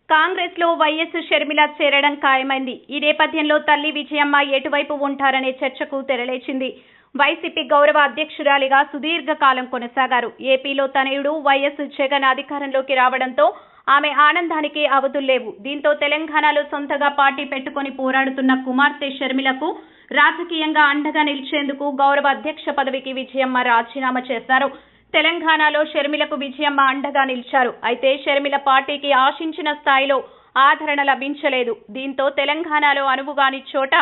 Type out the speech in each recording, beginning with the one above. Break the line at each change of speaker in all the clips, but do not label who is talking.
కాంగ్రెస్ లో వైఎస్ షర్మిల చేరడం ఖాయమైంది. ఈ నేపథ్యంలో తల్లి విజయమ్మ ఎటువైపు ఉంటారనే చర్చకు తెరలేచింది. వైసీపీ గౌరవ అధ్యక్షురాలిగా సుదీర్ఘకాలం కొనసాగారు. ఏపీలో తనయుడు వైఎస్ జగన్ అధికారంలోకి రావడంతో ఆమె ఆనందానికి అవధుల్లేవు. దీంతో తెలంగాణలో సొంతగా పార్టీ పెట్టుకుని పోరాడుతున్న కుమార్తె షర్మిలకు రాజకీయంగా అండగా నిలిచేందుకు గౌరవ అధ్యక్ష పదవికి విజయమ్మ రాజీనామా చేశారు. తెలంగాణలో షర్మిలకు విజయమ్మ అండగా నిలిచారు. అయితే షర్మిల పార్టీకి ఆశించిన స్థాయిలో ఆదరణ లభించలేదు. దీంతో తెలంగాణలో అనువుగాని చోట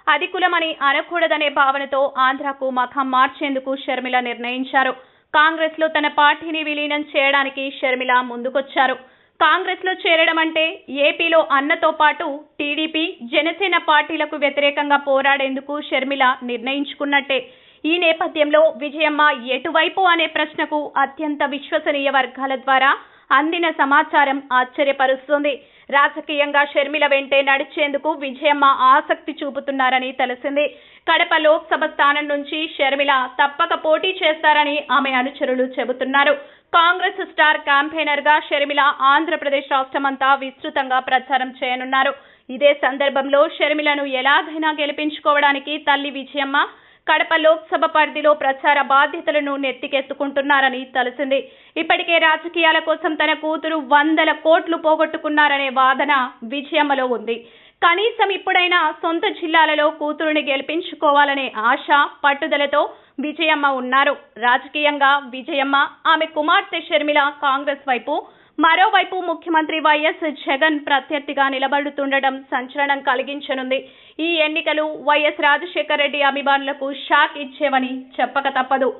అధికులమని అనకూడదనే భావనతో ఆంధ్రకు మఖం మార్చేందుకు షర్మిల నిర్ణయించారు. కాంగ్రెస్ లో తన పార్టీని విలీనం చేయడానికి షర్మిల ముందుకొచ్చారు. కాంగ్రెస్ లో చేరడం అంటే ఏపీలో అన్నతో పాటు టీడీపీ, జనసేన పార్టీలకు వ్యతిరేకంగా పోరాడేందుకు షర్మిల నిర్ణయించుకున్నట్టే. ఈ నేపథ్యంలో విజయమ్మ ఎటువైపు అనే ప్రశ్నకు అత్యంత విశ్వసనీయ వర్గాల ద్వారా అందిన సమాచారం ఆశ్చర్యపరుస్తోంది. రాజకీయంగా షర్మిల వెంటే నడిచేందుకు విజయమ్మ ఆసక్తి చూపుతున్నారని తెలిసింది. కడప లోక్సభ స్థానం నుంచి షర్మిల తప్పక పోటీ చేస్తారని ఆమె అనుచరులు చెబుతున్నారు. కాంగ్రెస్ స్టార్ క్యాంపెయినర్ గా షర్మిల ఆంధ్రప్రదేశ్ రాష్ట్రమంతా విస్తృతంగా ప్రచారం చేయనున్నారు. ఇదే సందర్భంలో షర్మిలను ఎలాగైనా గెలిపించుకోవడానికి తల్లి విజయమ్మ కడప లోక్సభ పరిధిలో ప్రచార బాధ్యతలను నెత్తికెత్తుకుంటున్నారని తెలిసింది. ఇప్పటికే రాజకీయాల కోసం తన కూతురు 100 కోట్లు పోగొట్టుకున్నారనే వాదన విజయమ్మలో ఉంది. కనీసం ఇప్పుడైనా సొంత జిల్లాలలో కూతురుని గెలిపించుకోవాలనే ఆశ, పట్టుదలతో విజయమ్మ ఉన్నారు. రాజకీయంగా విజయమ్మ, ఆమె కుమార్తె షర్మిల కాంగ్రెస్ వైపు, మరోవైపు ముఖ్యమంత్రి వైఎస్ జగన్ ప్రత్యర్థిగా నిలబడుతుండటం సంచలనం కలిగించనుంది. ఈ ఎన్నికలు వైఎస్ రాజశేఖర రెడ్డి అభిమానులకు షాక్ ఇచ్చేవని చెప్పక తప్పదు.